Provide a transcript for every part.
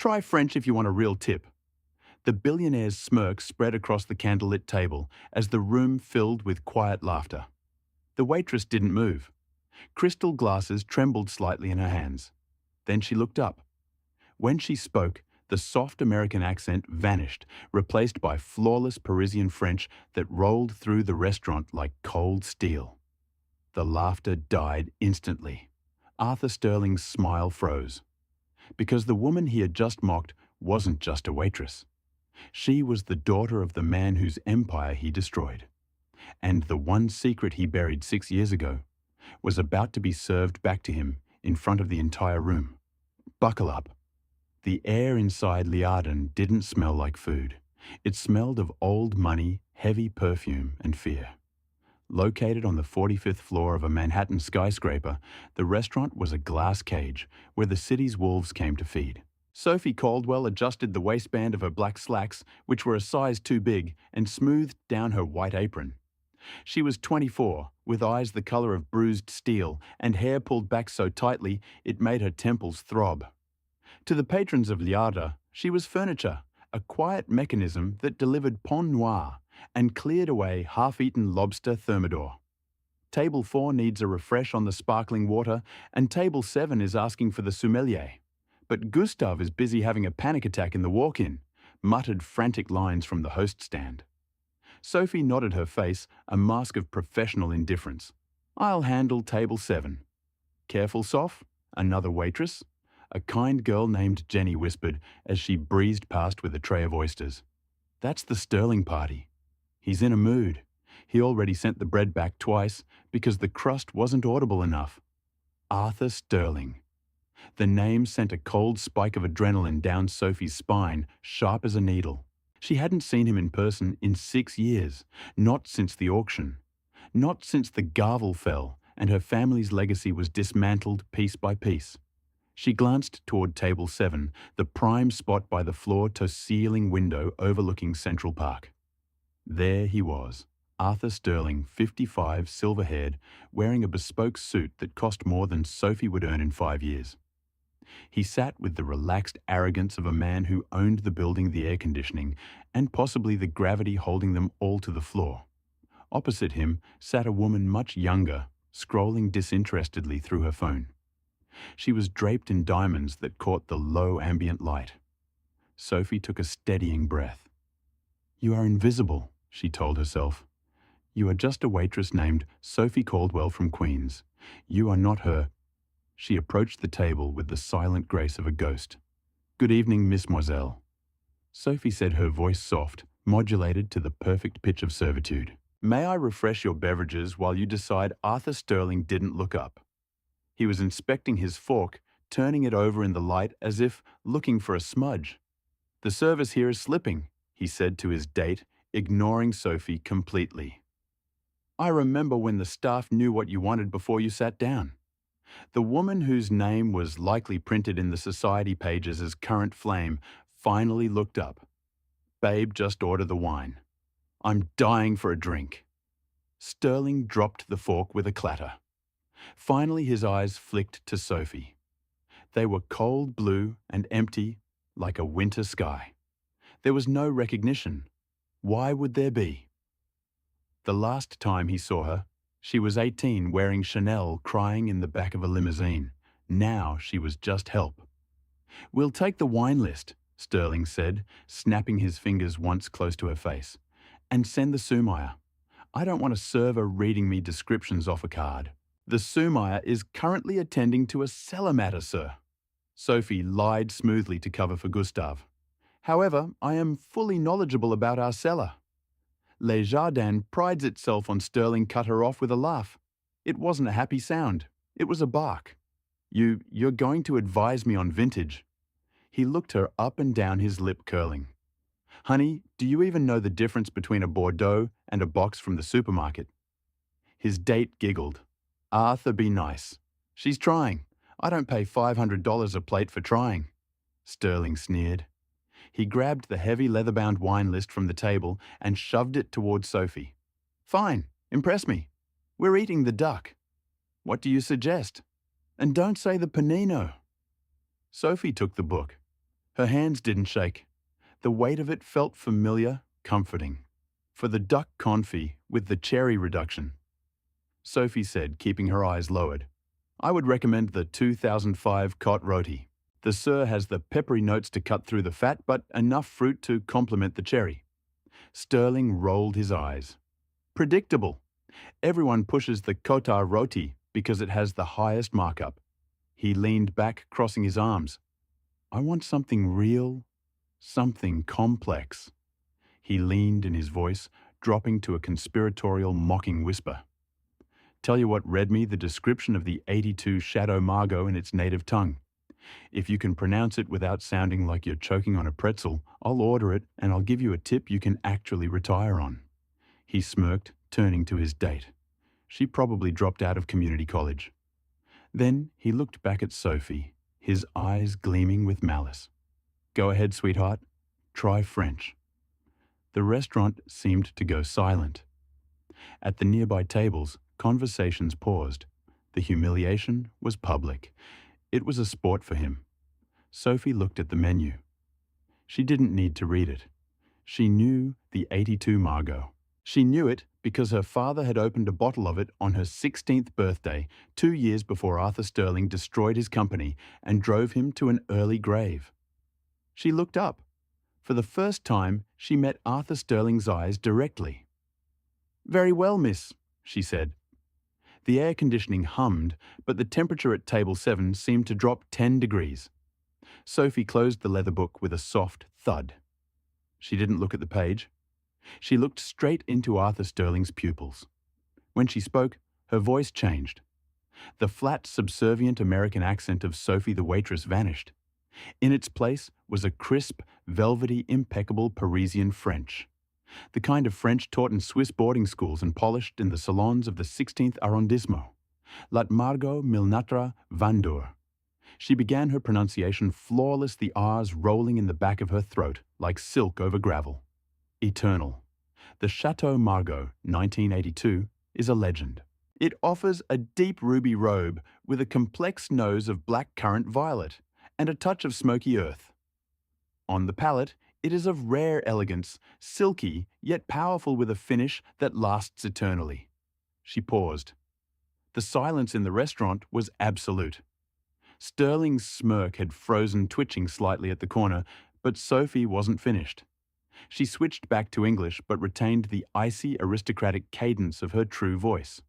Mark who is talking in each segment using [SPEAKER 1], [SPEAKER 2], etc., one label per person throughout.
[SPEAKER 1] Try French if you want a real tip. The billionaire's smirk spread across the candlelit table as the room filled with quiet laughter. The waitress didn't move. Crystal glasses trembled slightly in her hands. Then she looked up. When she spoke, the soft American accent vanished, replaced by flawless Parisian French that rolled through the restaurant like cold steel. The laughter died instantly. Arthur Sterling's smile froze. Because the woman he had just mocked wasn't just a waitress. She was the daughter of the man whose empire he destroyed. And the one secret he buried 6 years ago was about to be served back to him in front of the entire room. Buckle up. The air inside Liarden didn't smell like food. It smelled of old money, heavy perfume, and fear. Located on the 45th floor of a Manhattan skyscraper, the restaurant was a glass cage where the city's wolves came to feed. Sophie Caldwell adjusted the waistband of her black slacks, which were a size too big, and smoothed down her white apron. She was 24, with eyes the color of bruised steel and hair pulled back so tightly it made her temples throb. To the patrons of Liarda, she was furniture, a quiet mechanism that delivered Pont Noir and cleared away half-eaten lobster thermidor. Table 4 needs a refresh on the sparkling water, and Table 7 is asking for the sommelier. But Gustav is busy having a panic attack in the walk-in, muttered frantic lines from the host stand. Sophie nodded her face, a mask of professional indifference. I'll handle Table 7. Careful, Soph? Another waitress? A kind girl named Jenny whispered as she breezed past with a tray of oysters. That's the Sterling party. He's in a mood. He already sent the bread back twice because the crust wasn't audible enough. Arthur Sterling. The name sent a cold spike of adrenaline down Sophie's spine, sharp as a needle. She hadn't seen him in person in 6 years, not since the auction, not since the gavel fell and her family's legacy was dismantled piece by piece. She glanced toward Table 7, the prime spot by the floor-to-ceiling window overlooking Central Park. There he was, Arthur Sterling, 55, silver-haired, wearing a bespoke suit that cost more than Sophie would earn in 5 years. He sat with the relaxed arrogance of a man who owned the building, the air conditioning, and possibly the gravity holding them all to the floor. Opposite him sat a woman much younger, scrolling disinterestedly through her phone. She was draped in diamonds that caught the low ambient light. Sophie took a steadying breath. "You are invisible," she told herself. "You are just a waitress named Sophie Caldwell from Queens. You are not her." She approached the table with the silent grace of a ghost. "Good evening, Mademoiselle." Sophie said, her voice soft, modulated to the perfect pitch of servitude. "May I refresh your beverages while you decide?" Arthur Sterling didn't look up. He was inspecting his fork, turning it over in the light as if looking for a smudge. "The service here is slipping," he said to his date, ignoring Sophie completely. "I remember when the staff knew what you wanted before you sat down." The woman whose name was likely printed in the society pages as current flame finally looked up. "Babe, just order the wine. I'm dying for a drink." Sterling dropped the fork with a clatter. Finally his eyes flicked to Sophie. They were cold blue and empty, like a winter sky. There was no recognition. Why would there be? The last time he saw her, she was 18, wearing Chanel, crying in the back of a limousine. Now she was just help. "We'll take the wine list," Sterling said, snapping his fingers once close to her face. "And send the sommelier. I don't want a server reading me descriptions off a card." "The sommelier is currently attending to a cellar matter, sir." Sophie lied smoothly to cover for Gustav. "However, I am fully knowledgeable about our cellar." Les Jardins prides itself on. Sterling cut her off with a laugh. It wasn't a happy sound. It was a bark. You're going to advise me on vintage." He looked her up and down, his lip curling. "Honey, do you even know the difference between a Bordeaux and a box from the supermarket?" His date giggled. "Arthur, be nice. She's trying. I don't pay $500 a plate for trying." Sterling sneered. He grabbed the heavy leather-bound wine list from the table and shoved it toward Sophie. "Fine, impress me. We're eating the duck. What do you suggest? And don't say the panino." Sophie took the book. Her hands didn't shake. The weight of it felt familiar, comforting. For the duck confit with the cherry reduction, Sophie said, keeping her eyes lowered. I would recommend the 2005 Cot Roti. The Sir has the peppery notes to cut through the fat, but enough fruit to complement the cherry. Sterling rolled his eyes. Predictable. Everyone pushes the Kota Roti because it has the highest markup. He leaned back, crossing his arms. I want something real, something complex. He leaned in his voice, dropping to a conspiratorial, mocking whisper. Tell you what read me the description of the 82 Shadow Margot in its native tongue. If you can pronounce it without sounding like you're choking on a pretzel, I'll order it and I'll give you a tip you can actually retire on. He smirked, turning to his date. She probably dropped out of community college. Then he looked back at Sophie, his eyes gleaming with malice. Go ahead, sweetheart. Try French. The restaurant seemed to go silent. At the nearby tables, conversations paused. The humiliation was public. It was a sport for him. Sophie looked at the menu. She didn't need to read it. She knew the 82 Margot. She knew it because her father had opened a bottle of it on her 16th birthday, 2 years before Arthur Sterling destroyed his company and drove him to an early grave. She looked up. For the first time, she met Arthur Sterling's eyes directly. Very well, miss, she said. The air conditioning hummed, but the temperature at table 7 seemed to drop 10 degrees. Sophie closed the leather book with a soft thud. She didn't look at the page. She looked straight into Arthur Sterling's pupils. When she spoke, her voice changed. The flat, subservient American accent of Sophie the waitress vanished. In its place was a crisp, velvety, impeccable Parisian French. The kind of French taught in Swiss boarding schools and polished in the salons of the 16th arrondissement. La Margot Milnatra Vandour. She began her pronunciation flawless, the R's rolling in the back of her throat like silk over gravel. Eternal. The Chateau Margaux, 1982, is a legend. It offers a deep ruby robe with a complex nose of black currant violet and a touch of smoky earth. On the palate, it is of rare elegance, silky yet powerful with a finish that lasts eternally. She paused. The silence in the restaurant was absolute. Sterling's smirk had frozen, twitching slightly at the corner, but Sophie wasn't finished. She switched back to English but retained the icy, aristocratic cadence of her true voice.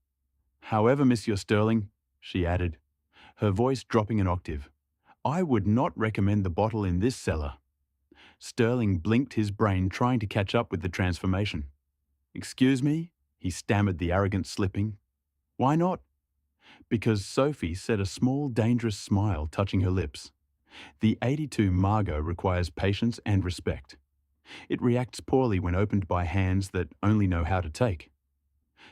[SPEAKER 1] However, Monsieur Sterling, she added, her voice dropping an octave, I would not recommend the bottle in this cellar. Sterling blinked, his brain trying to catch up with the transformation. Excuse me? He stammered, the arrogance slipping. Why not? Because Sophie said, a small, dangerous smile touching her lips. The 82 Margot requires patience and respect. It reacts poorly when opened by hands that only know how to take.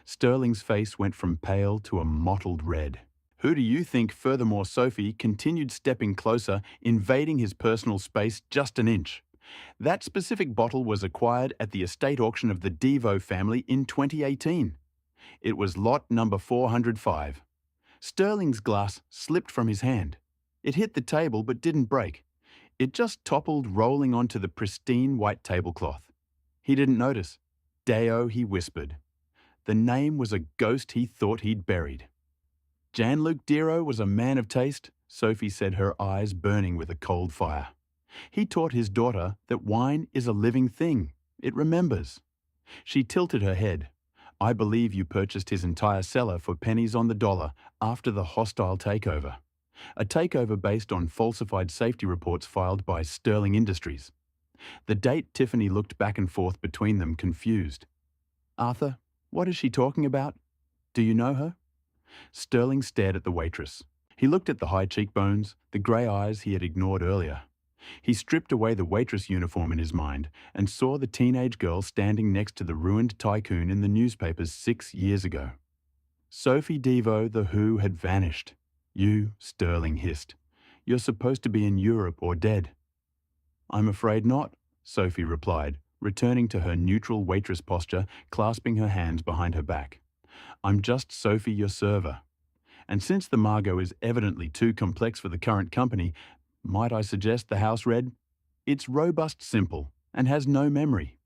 [SPEAKER 1] Sterling's face went from pale to a mottled red. Who do you think? Furthermore, Sophie continued stepping closer, invading his personal space just an inch. That specific bottle was acquired at the estate auction of the Devo family in 2018. It was lot number 405. Sterling's glass slipped from his hand. It hit the table but didn't break. It just toppled, rolling onto the pristine white tablecloth. He didn't notice. Deo, he whispered. The name was a ghost he thought he'd buried. Jean-Luc Dero was a man of taste, Sophie said, her eyes burning with a cold fire. He taught his daughter that wine is a living thing. It remembers. She tilted her head. I believe you purchased his entire cellar for pennies on the dollar after the hostile takeover. A takeover based on falsified safety reports filed by Sterling Industries. The date Tiffany looked back and forth between them, confused. Arthur, what is she talking about? Do you know her? Sterling stared at the waitress. He looked at the high cheekbones, the grey eyes he had ignored earlier. He stripped away the waitress uniform in his mind and saw the teenage girl standing next to the ruined tycoon in the newspapers 6 years ago. Sophie Devo, the Who, had vanished. You, Sterling hissed. You're supposed to be in Europe or dead. I'm afraid not, Sophie replied, returning to her neutral waitress posture, clasping her hands behind her back. I'm just Sophie, your server. And since the Margot is evidently too complex for the current company, might I suggest the house red? It's robust simple and has no memory.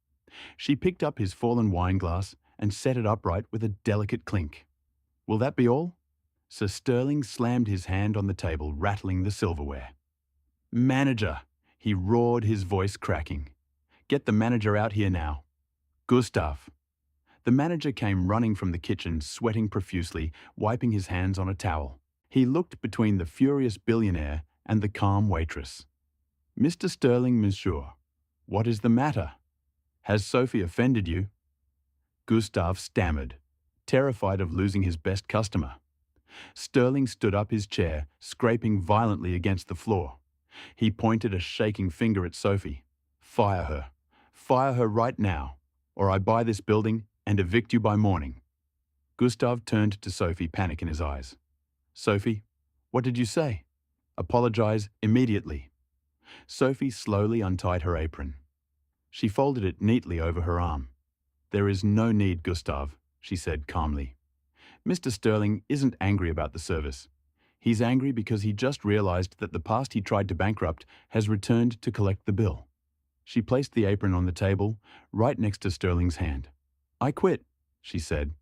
[SPEAKER 1] She picked up his fallen wine glass and set it upright with a delicate clink. Will that be all? Sir Sterling slammed his hand on the table, rattling the silverware. Manager, he roared, his voice cracking. Get the manager out here now. Gustav. The manager came running from the kitchen, sweating profusely, wiping his hands on a towel. He looked between the furious billionaire and the calm waitress. Mr. Sterling, monsieur, what is the matter? Has Sophie offended you? Gustav stammered, terrified of losing his best customer. Sterling stood up his chair, scraping violently against the floor. He pointed a shaking finger at Sophie. Fire her. Fire her right now, or I buy this building and evict you by morning. Gustav turned to Sophie, panic in his eyes. Sophie, what did you say? Apologize immediately. Sophie slowly untied her apron. She folded it neatly over her arm. There is no need, Gustav, she said calmly. Mr. Sterling isn't angry about the service. He's angry because he just realized that the past he tried to bankrupt has returned to collect the bill. She placed the apron on the table, right next to Sterling's hand. I quit, she said.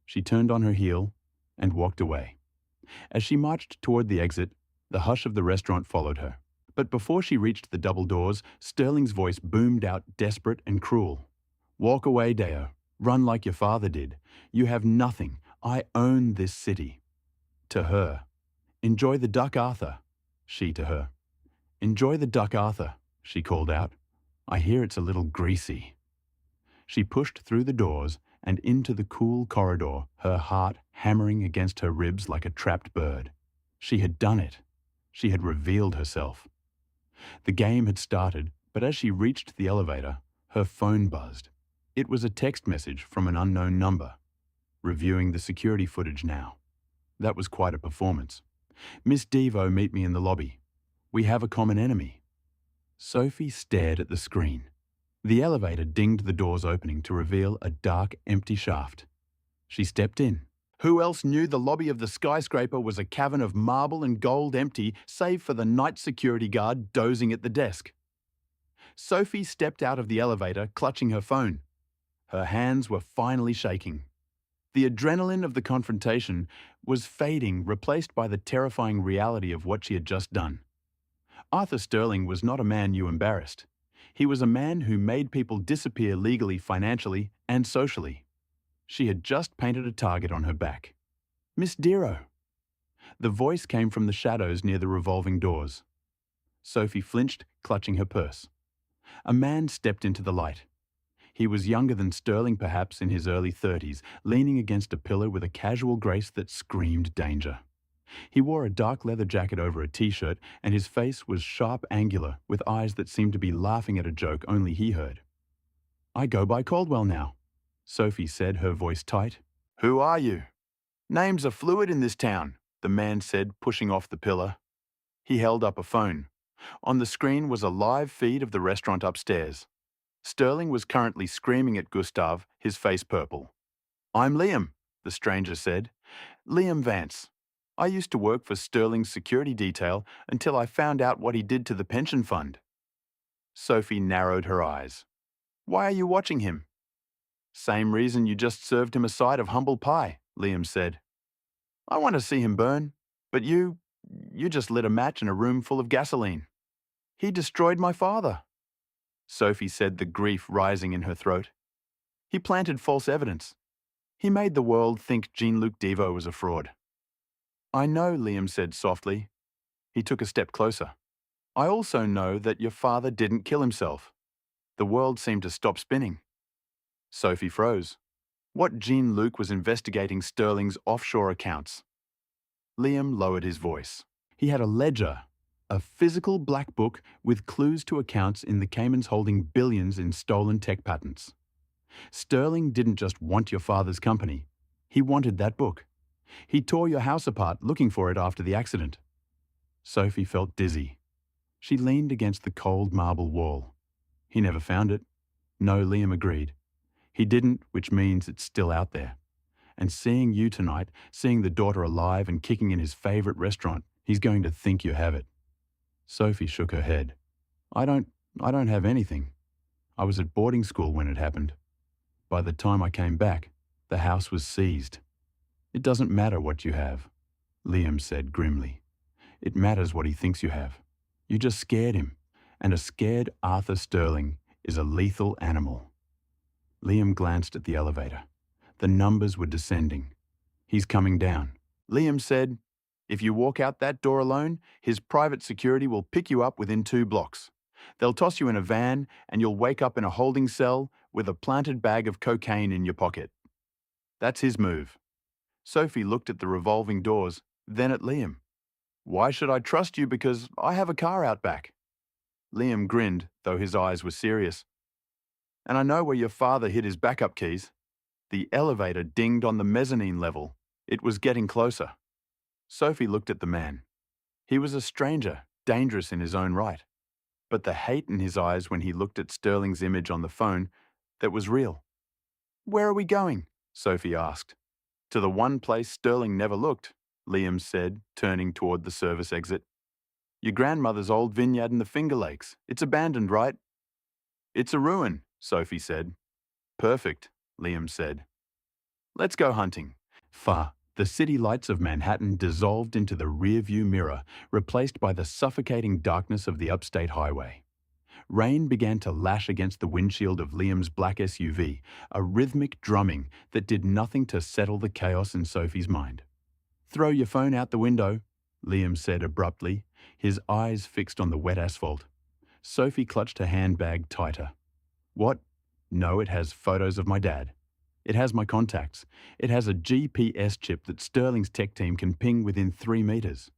[SPEAKER 1] She turned on her heel and walked away. As she marched toward the exit, the hush of the restaurant followed her. But before she reached the double doors, Sterling's voice boomed out, desperate and cruel. Walk away, Deo. Run like your father did. You have nothing. I own this city. To her. Enjoy the duck, Arthur. She to her. Enjoy the duck, Arthur, she called out. I hear it's a little greasy. She pushed through the doors and into the cool corridor, her heart hammering against her ribs like a trapped bird. She had done it. She had revealed herself. The game had started, but as she reached the elevator, her phone buzzed. It was a text message from an unknown number. Reviewing the security footage now. That was quite a performance. Miss Devo, meet me in the lobby. We have a common enemy. Sophie stared at the screen. The elevator dinged the doors opening to reveal a dark, empty shaft. She stepped in. Who else knew the lobby of the skyscraper was a cavern of marble and gold, empty, save for the night security guard dozing at the desk? Sophie stepped out of the elevator, clutching her phone. Her hands were finally shaking. The adrenaline of the confrontation was fading, replaced by the terrifying reality of what she had just done. Arthur Sterling was not a man you embarrassed. He was a man who made people disappear legally, financially, and socially. She had just painted a target on her back. Miss Dero. The voice came from the shadows near the revolving doors. Sophie flinched, clutching her purse. A man stepped into the light. He was younger than Sterling, perhaps in his early 30s, leaning against a pillar with a casual grace that screamed danger. He wore a dark leather jacket over a t-shirt, and his face was sharp, angular, with eyes that seemed to be laughing at a joke only he heard. I go by Caldwell now, Sophie said, her voice tight. Who are you? Names are fluid in this town, the man said, pushing off the pillar. He held up a phone. On the screen was a live feed of the restaurant upstairs. Sterling was currently screaming at Gustav, his face purple. I'm Liam, the stranger said. Liam Vance. I used to work for Sterling's security detail until I found out what he did to the pension fund. Sophie narrowed her eyes. Why are you watching him? Same reason you just served him a side of humble pie, Liam said. I want to see him burn, but you just lit a match in a room full of gasoline. He destroyed my father. Sophie said, the grief rising in her throat. He planted false evidence. He made the world think Jean-Luc Devo was a fraud. I know, Liam said softly. He took a step closer. I also know that your father didn't kill himself. The world seemed to stop spinning. Sophie froze. What Jean-Luc was investigating Sterling's offshore accounts? Liam lowered his voice. He had a ledger, a physical black book with clues to accounts in the Caymans holding billions in stolen tech patents. Sterling didn't just want your father's company. He wanted that book. He tore your house apart looking for it after the accident. Sophie felt dizzy. She leaned against the cold marble wall. He never found it. No, Liam agreed. He didn't, which means it's still out there. And seeing you tonight, seeing the daughter alive and kicking in his favorite restaurant, he's going to think you have it. Sophie shook her head. I don't I don't have anything. I was at boarding school when it happened. By the time I came back, the house was seized. It doesn't matter what you have, Liam said grimly. It matters what he thinks you have. You just scared him, and a scared Arthur Sterling is a lethal animal. Liam glanced at the elevator. The numbers were descending. He's coming down. Liam said, "If you walk out that door alone, his private security will pick you up within 2 blocks. They'll toss you in a van and you'll wake up in a holding cell with a planted bag of cocaine in your pocket." That's his move. Sophie looked at the revolving doors, then at Liam. "Why should I trust you because I have a car out back?" Liam grinned, though his eyes were serious. "And I know where your father hid his backup keys." The elevator dinged on the mezzanine level. It was getting closer. Sophie looked at the man. He was a stranger, dangerous in his own right. But the hate in his eyes when he looked at Sterling's image on the phone, that was real. "Where are we going?" Sophie asked. "To the one place Sterling never looked," Liam said, turning toward the service exit. "Your grandmother's old vineyard in the Finger Lakes. It's abandoned, right?" "It's a ruin," Sophie said. "Perfect," Liam said. "Let's go hunting." Far, the city lights of Manhattan dissolved into the rearview mirror, replaced by the suffocating darkness of the upstate highway. Rain began to lash against the windshield of Liam's black SUV, a rhythmic drumming that did nothing to settle the chaos in Sophie's mind. "Throw your phone out the window," Liam said abruptly, his eyes fixed on the wet asphalt. Sophie clutched her handbag tighter. "What? No, it has photos of my dad. It has my contacts. It has a GPS chip that Sterling's tech team can ping within 3 meters."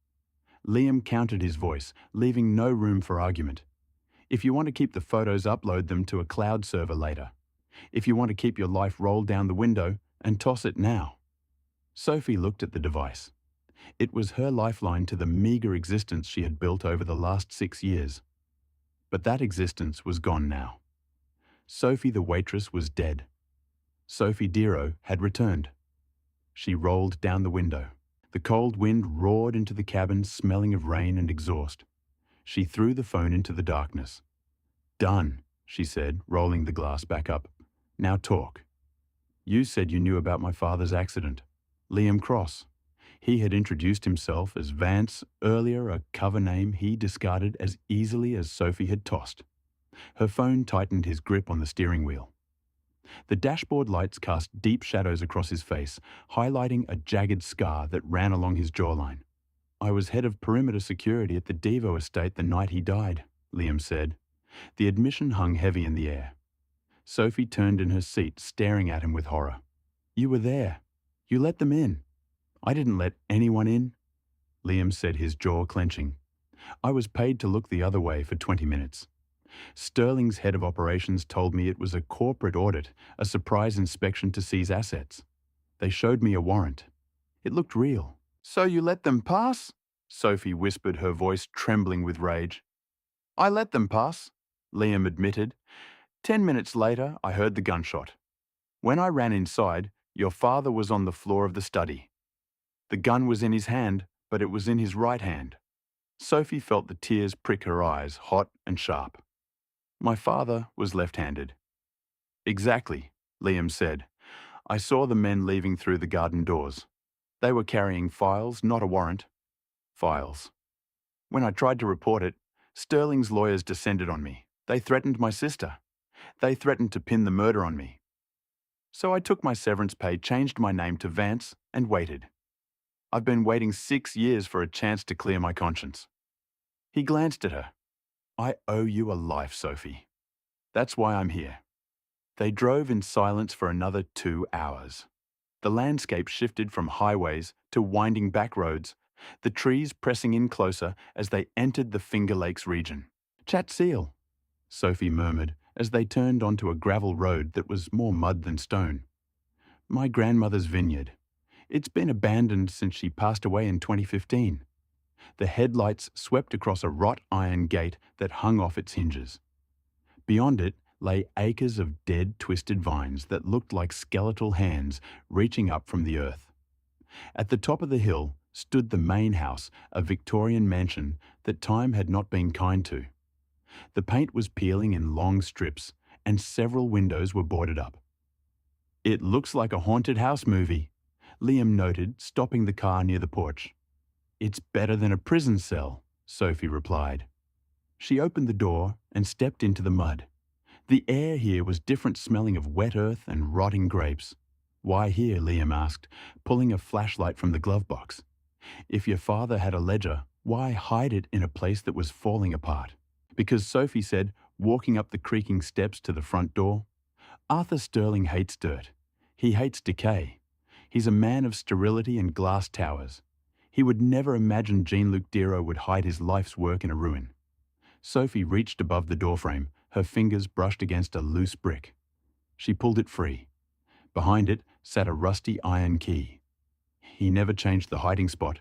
[SPEAKER 1] Liam countered his voice, leaving no room for argument. "If you want to keep the photos, upload them to a cloud server later. If you want to keep your life rolled down the window, and toss it now." Sophie looked at the device. It was her lifeline to the meager existence she had built over the last 6 years. But that existence was gone now. Sophie the waitress was dead. Sophie Dero had returned. She rolled down the window. The cold wind roared into the cabin, smelling of rain and exhaust. She threw the phone into the darkness. "Done," she said, rolling the glass back up. "Now talk. You said you knew about my father's accident. Liam Cross. He had introduced himself as Vance, earlier a cover name he discarded as easily as Sophie had tossed." Her phone tightened his grip on the steering wheel. The dashboard lights cast deep shadows across his face, highlighting a jagged scar that ran along his jawline. "I was head of perimeter security at the Devo estate the night he died," Liam said. The admission hung heavy in the air. Sophie turned in her seat, staring at him with horror. "You were there. You let them in." "I didn't let anyone in," Liam said, his jaw clenching. "I was paid to look the other way for 20 minutes. Sterling's head of operations told me it was a corporate audit, a surprise inspection to seize assets. They showed me a warrant. It looked real." "So you let them pass?" Sophie whispered, her voice trembling with rage. "I let them pass," Liam admitted. 10 minutes later, I heard the gunshot. When I ran inside, your father was on the floor of the study. The gun was in his hand, but it was in his right hand." Sophie felt the tears prick her eyes, hot and sharp. "My father was left-handed." "Exactly," Liam said. "I saw the men leaving through the garden doors. They were carrying files, not a warrant. Files. When I tried to report it, Sterling's lawyers descended on me. They threatened my sister. They threatened to pin the murder on me. So I took my severance pay, changed my name to Vance, and waited. I've been waiting 6 years for a chance to clear my conscience." He glanced at her. "I owe you a life, Sophie. That's why I'm here." They drove in silence for another 2 hours. The landscape shifted from highways to winding back roads, the trees pressing in closer as they entered the Finger Lakes region. "Chat seal," Sophie murmured as they turned onto a gravel road that was more mud than stone. "My grandmother's vineyard. It's been abandoned since she passed away in 2015. The headlights swept across a wrought iron gate that hung off its hinges. Beyond it lay acres of dead, twisted vines that looked like skeletal hands reaching up from the earth. At the top of the hill stood the main house, a Victorian mansion that time had not been kind to. The paint was peeling in long strips, and several windows were boarded up. "It looks like a haunted house movie," Liam noted, stopping the car near the porch. "It's better than a prison cell," Sophie replied. She opened the door and stepped into the mud. The air here was different, smelling of wet earth and rotting grapes. "Why here?" Liam asked, pulling a flashlight from the glove box. "If your father had a ledger, why hide it in a place that was falling apart?" Because Sophie said, walking up the creaking steps to the front door, "Arthur Sterling hates dirt. He hates decay. He's a man of sterility and glass towers. He would never imagine Jean-Luc Dero would hide his life's work in a ruin." Sophie reached above the doorframe, her fingers brushed against a loose brick. She pulled it free. Behind it sat a rusty iron key. "He never changed the hiding spot,"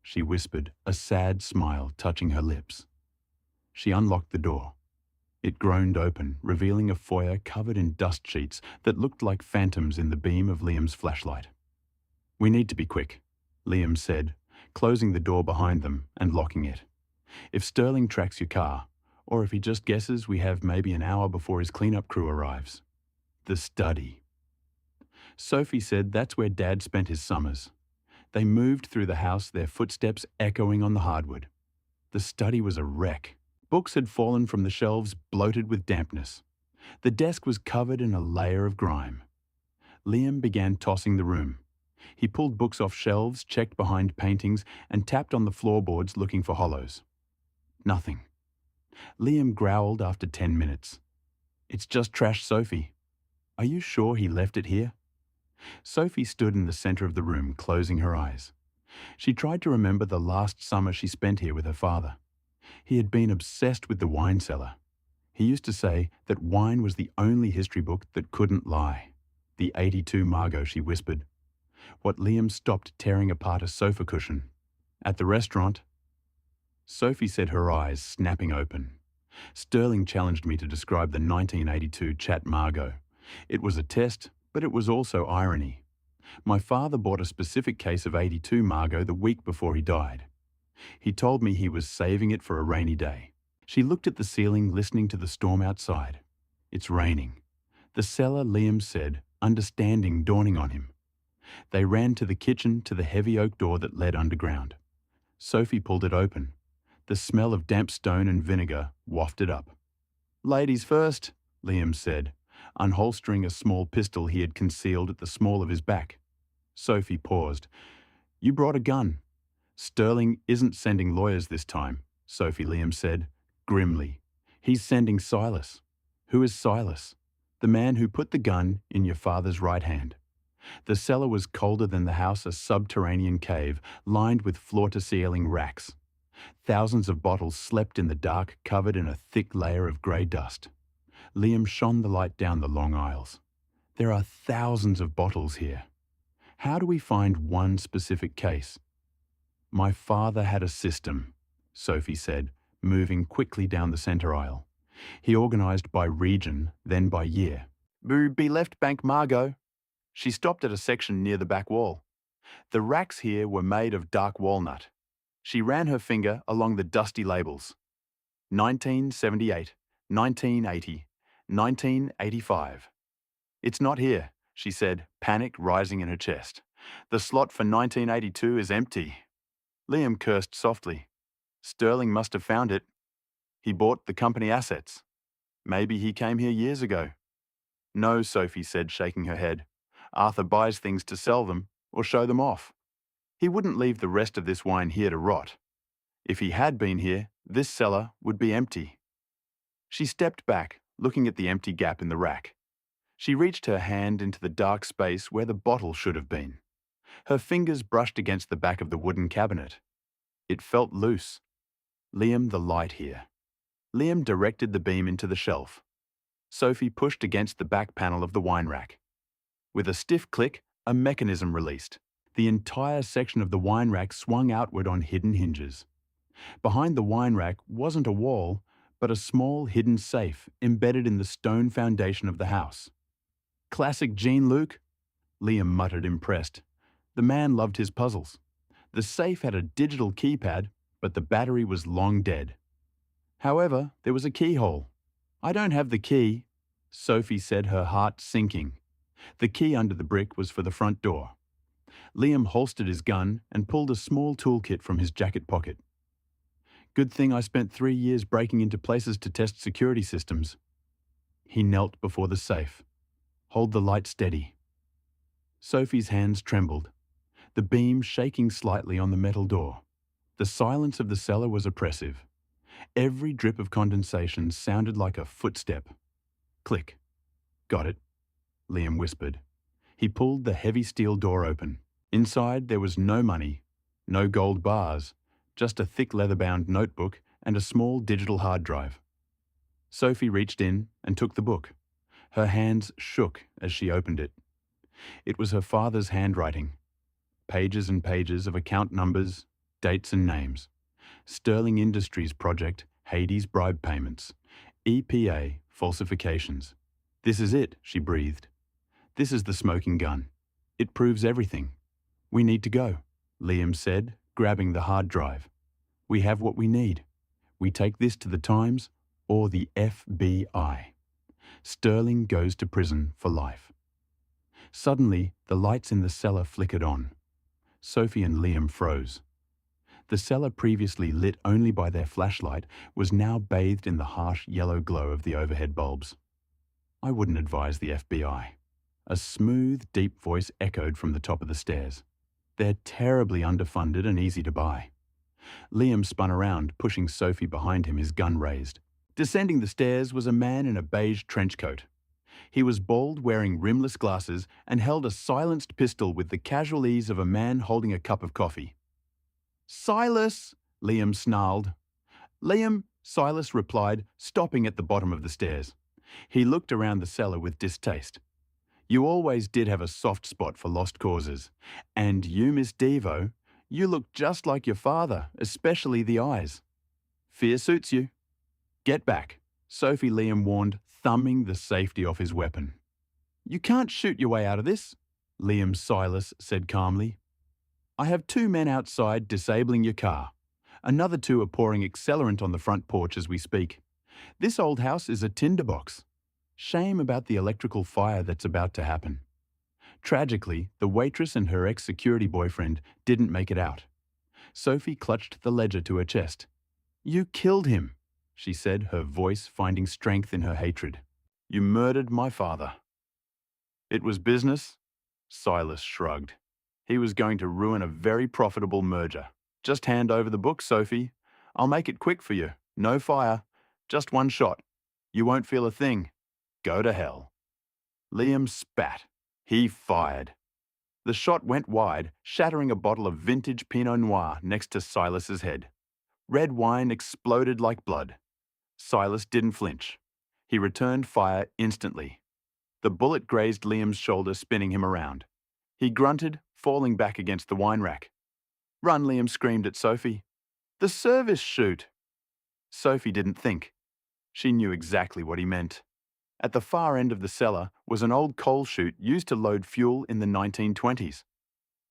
[SPEAKER 1] she whispered, a sad smile touching her lips. She unlocked the door. It groaned open, revealing a foyer covered in dust sheets that looked like phantoms in the beam of Liam's flashlight. "We need to be quick," Liam said, closing the door behind them and locking it. "If Sterling tracks your car, or if he just guesses, we have maybe an hour before his cleanup crew arrives." The study. Sophie said that's where Dad spent his summers. They moved through the house, their footsteps echoing on the hardwood. The study was a wreck. Books had fallen from the shelves, bloated with dampness. The desk was covered in a layer of grime. Liam began tossing the room. He pulled books off shelves, checked behind paintings, and tapped on the floorboards looking for hollows. Nothing. Liam growled after 10 minutes. "It's just trash, Sophie. Are you sure he left it here?" Sophie stood in the center of the room, closing her eyes. She tried to remember the last summer she spent here with her father. He had been obsessed with the wine cellar. He used to say that wine was the only history book that couldn't lie. "The 82 Margot," she whispered. What Liam stopped tearing apart a sofa cushion. "At the restaurant." Sophie said, her eyes snapping open. "Sterling challenged me to describe the 1982 Chat Margot. It was a test, but it was also irony. My father bought a specific case of 82 Margot the week before he died. He told me he was saving it for a rainy day." She looked at the ceiling, listening to the storm outside. "It's raining." The cellar, Liam said, understanding dawning on him. They ran to the kitchen, to the heavy oak door that led underground. Sophie pulled it open. The smell of damp stone and vinegar wafted up. "Ladies first," Liam said, unholstering a small pistol he had concealed at the small of his back. Sophie paused. "You brought a gun." "Sterling isn't sending lawyers this time," Sophie, Liam said, grimly. "He's sending Silas." "Who is Silas?" "The man who put the gun in your father's right hand." The cellar was colder than the house, a subterranean cave, lined with floor-to-ceiling racks. Thousands of bottles slept in the dark, covered in a thick layer of grey dust. Liam shone the light down the long aisles. "There are thousands of bottles here. How do we find one specific case?" "My father had a system," Sophie said, moving quickly down the centre aisle. "He organised by region, then by year." "Be left bank Margot." She stopped at a section near the back wall. "The racks here were made of dark walnut." She ran her finger along the dusty labels. 1978, 1980, 1985. "It's not here," she said, panic rising in her chest. "The slot for 1982 is empty." Liam cursed softly. "Sterling must have found it. He bought the company assets. Maybe he came here years ago." "No," Sophie said, shaking her head. "Arthur buys things to sell them or show them off. He wouldn't leave the rest of this wine here to rot. If he had been here, this cellar would be empty." She stepped back, looking at the empty gap in the rack. She reached her hand into the dark space where the bottle should have been. Her fingers brushed against the back of the wooden cabinet. It felt loose. "Liam, the light here." Liam directed the beam into the shelf. Sophie pushed against the back panel of the wine rack. With a stiff click, a mechanism released. The entire section of the wine rack swung outward on hidden hinges. Behind the wine rack wasn't a wall, but a small hidden safe embedded in the stone foundation of the house. "Classic Jean-Luc," Liam muttered, impressed. The man loved his puzzles. The safe had a digital keypad, but the battery was long dead. However, there was a keyhole. "I don't have the key," Sophie said, her heart sinking. The key under the brick was for the front door. Liam holstered his gun and pulled a small toolkit from his jacket pocket. "Good thing I spent 3 years breaking into places to test security systems." He knelt before the safe. "Hold the light steady." Sophie's hands trembled, the beam shaking slightly on the metal door. The silence of the cellar was oppressive. Every drip of condensation sounded like a footstep. Click. "Got it," Liam whispered. He pulled the heavy steel door open. Inside there was no money, no gold bars, just a thick leather-bound notebook and a small digital hard drive. Sophie reached in and took the book. Her hands shook as she opened it. It was her father's handwriting. Pages and pages of account numbers, dates and names. Sterling Industries project, Hades bribe payments. EPA falsifications. "This is it," she breathed. "This is the smoking gun. It proves everything. We need to go," Liam said, grabbing the hard drive. "We have what we need. We take this to the Times or the FBI. Sterling goes to prison for life." Suddenly, the lights in the cellar flickered on. Sophie and Liam froze. The cellar, previously lit only by their flashlight, was now bathed in the harsh yellow glow of the overhead bulbs. "I wouldn't advise the FBI." A smooth, deep voice echoed from the top of the stairs. "They're terribly underfunded and easy to buy." Liam spun around, pushing Sophie behind him, his gun raised. Descending the stairs was a man in a beige trench coat. He was bald, wearing rimless glasses, and held a silenced pistol with the casual ease of a man holding a cup of coffee. "Silas!" Liam snarled. "Liam," Silas replied, stopping at the bottom of the stairs. He looked around the cellar with distaste. "You always did have a soft spot for lost causes. And you, Miss Devo, you look just like your father, especially the eyes. Fear suits you. Get back," Sophie, Liam warned, thumbing the safety off his weapon. "You can't shoot your way out of this," Liam, Silas said calmly. "I have 2 men outside disabling your car. Another 2 are pouring accelerant on the front porch as we speak. This old house is a tinderbox. Shame about the electrical fire that's about to happen." Tragically, the waitress and her ex-security boyfriend didn't make it out. Sophie clutched the ledger to her chest. "You killed him," she said, her voice finding strength in her hatred. "You murdered my father." "It was business?" Silas shrugged. "He was going to ruin a very profitable merger. Just hand over the book, Sophie. I'll make it quick for you. No fire. Just 1 shot. You won't feel a thing. Go to hell." Liam spat. He fired. The shot went wide, shattering a bottle of vintage Pinot Noir next to Silas's head. Red wine exploded like blood. Silas didn't flinch. He returned fire instantly. The bullet grazed Liam's shoulder, spinning him around. He grunted, falling back against the wine rack. "Run," Liam screamed at Sophie. "The service chute!" Sophie didn't think. She knew exactly what he meant. At the far end of the cellar was an old coal chute used to load fuel in the 1920s.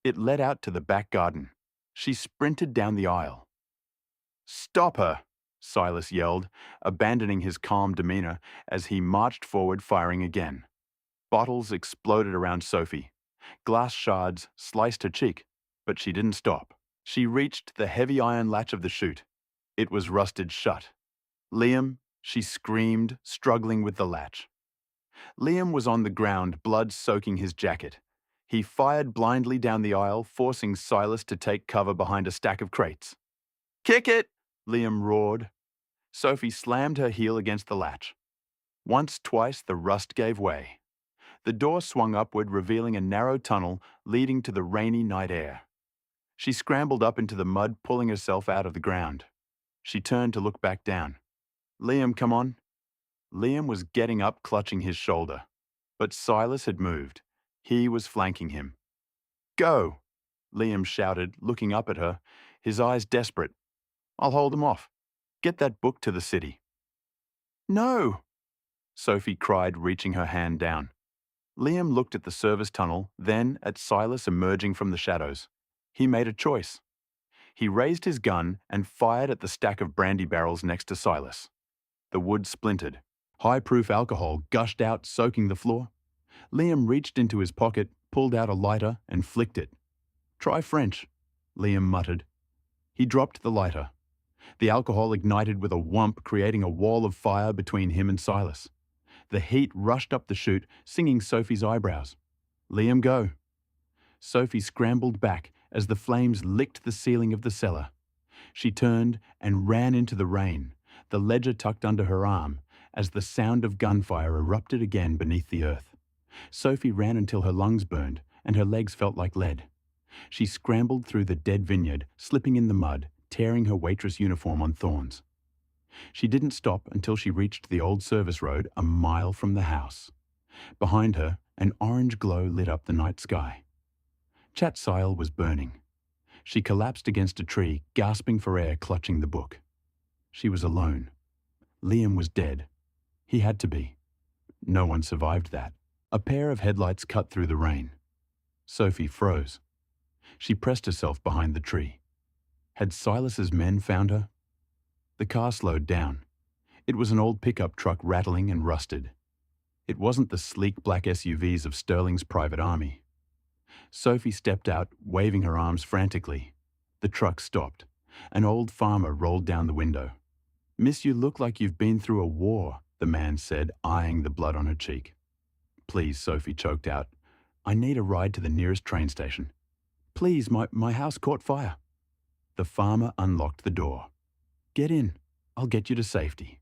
[SPEAKER 1] It led out to the back garden. She sprinted down the aisle. "Stop her!" Silas yelled, abandoning his calm demeanor as he marched forward, firing again. Bottles exploded around Sophie. Glass shards sliced her cheek, but she didn't stop. She reached the heavy iron latch of the chute. It was rusted shut. "Liam," she screamed, struggling with the latch. Liam was on the ground, blood soaking his jacket. He fired blindly down the aisle, forcing Silas to take cover behind a stack of crates. "Kick it!" Liam roared. Sophie slammed her heel against the latch. Once, twice, the rust gave way. The door swung upward, revealing a narrow tunnel leading to the rainy night air. She scrambled up into the mud, pulling herself out of the ground. She turned to look back down. "Liam, come on." Liam was getting up, clutching his shoulder. But Silas had moved. He was flanking him. "Go!" Liam shouted, looking up at her, his eyes desperate. "I'll hold them off. Get that book to the city." "No!" Sophie cried, reaching her hand down. Liam looked at the service tunnel, then at Silas emerging from the shadows. He made a choice. He raised his gun and fired at the stack of brandy barrels next to Silas. The wood splintered. High-proof alcohol gushed out, soaking the floor. Liam reached into his pocket, pulled out a lighter, and flicked it. "Try French," Liam muttered. He dropped the lighter. The alcohol ignited with a whump, creating a wall of fire between him and Silas. The heat rushed up the chute, singing Sophie's eyebrows. "Liam, go." Sophie scrambled back as the flames licked the ceiling of the cellar. She turned and ran into the rain, the ledger tucked under her arm, as the sound of gunfire erupted again beneath the earth. Sophie ran until her lungs burned and her legs felt like lead. She scrambled through the dead vineyard, slipping in the mud, tearing her waitress uniform on thorns. She didn't stop until she reached the old service road a mile from the house. Behind her, an orange glow lit up the night sky. Chatsile was burning. She collapsed against a tree, gasping for air, clutching the book. She was alone. Liam was dead. He had to be. No one survived that. A pair of headlights cut through the rain. Sophie froze. She pressed herself behind the tree. Had Silas's men found her? The car slowed down. It was an old pickup truck rattling and rusted. It wasn't the sleek black SUVs of Sterling's private army. Sophie stepped out, waving her arms frantically. The truck stopped. An old farmer rolled down the window. "Miss, you look like you've been through a war," the man said, eyeing the blood on her cheek. "Please," Sophie choked out. "I need a ride to the nearest train station. Please, my house caught fire." The farmer unlocked the door. "Get in. I'll get you to safety."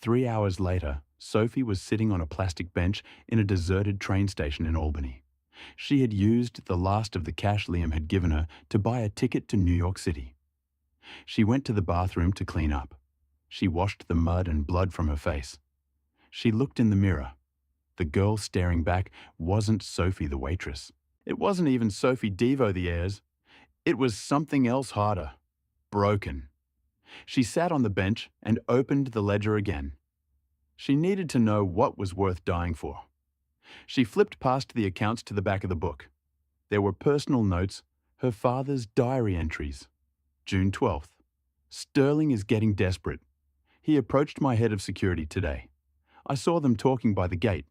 [SPEAKER 1] 3 hours later, Sophie was sitting on a plastic bench in a deserted train station in Albany. She had used the last of the cash Liam had given her to buy a ticket to New York City. She went to the bathroom to clean up. She washed the mud and blood from her face. She looked in the mirror. The girl staring back wasn't Sophie the waitress. It wasn't even Sophie Devo the heirs. It was something else harder. Broken. She sat on the bench and opened the ledger again. She needed to know what was worth dying for. She flipped past the accounts to the back of the book. There were personal notes, her father's diary entries. June 12th. "Sterling is getting desperate. He approached my head of security today. I saw them talking by the gate."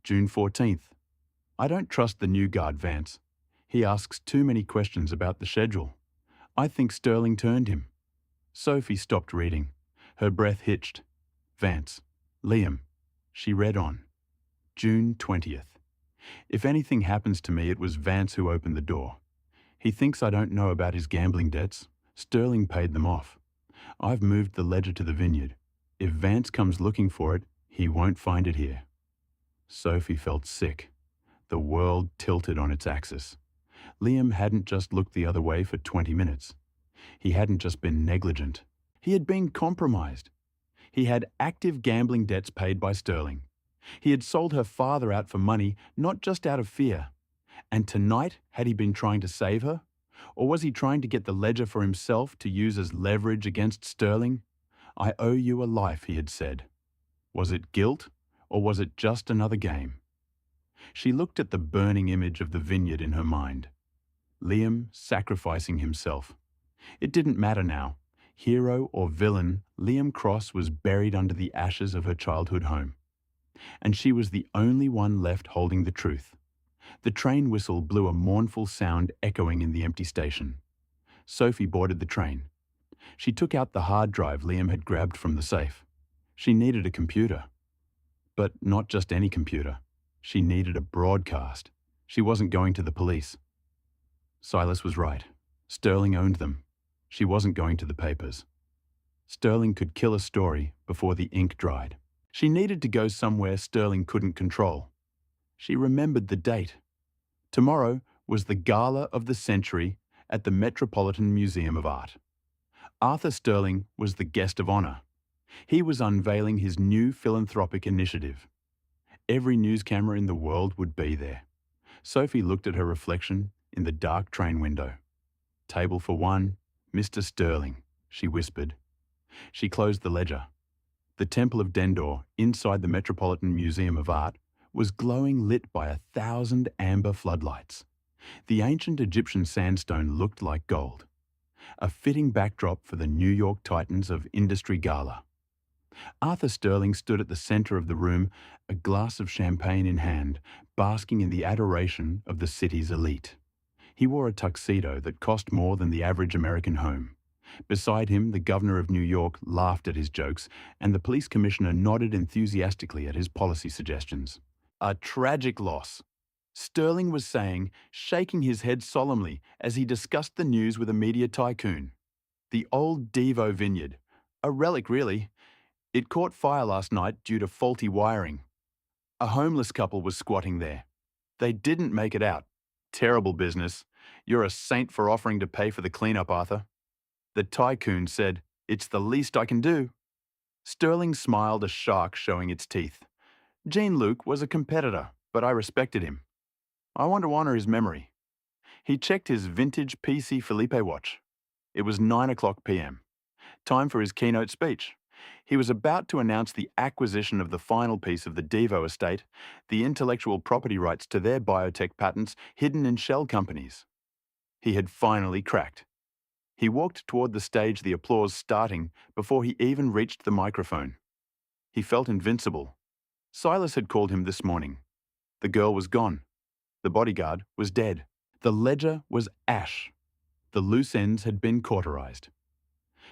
[SPEAKER 1] June 14th. "I don't trust the new guard, Vance. He asks too many questions about the schedule. I think Sterling turned him." Sophie stopped reading. Her breath hitched. "Vance. Liam." She read on. June 20th. "If anything happens to me, it was Vance who opened the door. He thinks I don't know about his gambling debts. Sterling paid them off. I've moved the ledger to the vineyard. If Vance comes looking for it, he won't find it here." Sophie felt sick. The world tilted on its axis. Liam hadn't just looked the other way for 20 minutes. He hadn't just been negligent. He had been compromised. He had active gambling debts paid by Sterling. He had sold her father out for money, not just out of fear. And tonight, had he been trying to save her? Or was he trying to get the ledger for himself to use as leverage against Sterling? "I owe you a life," he had said. Was it guilt, or was it just another game? She looked at the burning image of the vineyard in her mind. Liam sacrificing himself. It didn't matter now. Hero or villain, Liam Cross was buried under the ashes of her childhood home. And she was the only one left holding the truth. The train whistle blew a mournful sound echoing in the empty station. Sophie boarded the train. She took out the hard drive Liam had grabbed from the safe. She needed a computer. But not just any computer. She needed a broadcast. She wasn't going to the police. Silas was right. Sterling owned them. She wasn't going to the papers. Sterling could kill a story before the ink dried. She needed to go somewhere Sterling couldn't control. She remembered the date. Tomorrow was the gala of the century at the Metropolitan Museum of Art. Arthur Sterling was the guest of honor. He was unveiling his new philanthropic initiative. Every news camera in the world would be there. Sophie looked at her reflection in the dark train window. "Table for one, Mr. Sterling," she whispered. She closed the ledger. The Temple of Dendor, inside the Metropolitan Museum of Art, was glowing, lit by 1,000 amber floodlights. The ancient Egyptian sandstone looked like gold. a fitting backdrop for the New York Titans of Industry Gala. Arthur Sterling stood at the center of the room, a glass of champagne in hand, basking in the adoration of the city's elite. He wore a tuxedo that cost more than the average American home. Beside him, the governor of New York laughed at his jokes, and the police commissioner nodded enthusiastically at his policy suggestions. A tragic loss, Sterling was saying, shaking his head solemnly as he discussed the news with a media tycoon. The old Devo vineyard. A relic, really. It caught fire last night due to faulty wiring. A homeless couple was squatting there. They didn't make it out. Terrible business. You're a saint for offering to pay for the cleanup, Arthur. The tycoon said, "It's the least I can do." Sterling smiled, a shark showing its teeth. Jean-Luc was a competitor, but I respected him. I want to honor his memory. He checked his vintage PC Philippe watch. It was 9 p.m. Time for his keynote speech. He was about to announce the acquisition of the final piece of the Devo estate, the intellectual property rights to their biotech patents hidden in shell companies. He had finally cracked. He walked toward the stage, the applause starting before he even reached the microphone. He felt invincible. Silas had called him this morning. The girl was gone. The bodyguard was dead. The ledger was ash. The loose ends had been cauterized.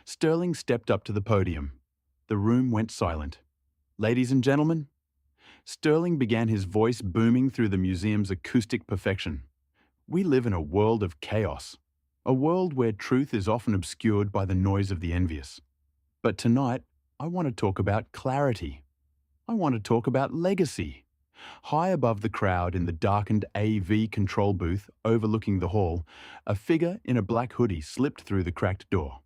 [SPEAKER 1] Sterling stepped up to the podium. The room went silent. "Ladies and gentlemen," Sterling began, his voice booming through the museum's acoustic perfection. "We live in a world of chaos, a world where truth is often obscured by the noise of the envious. But tonight, I want to talk about clarity. I want to talk about legacy." High above the crowd in the darkened AV control booth overlooking the hall, a figure in a black hoodie slipped through the cracked door.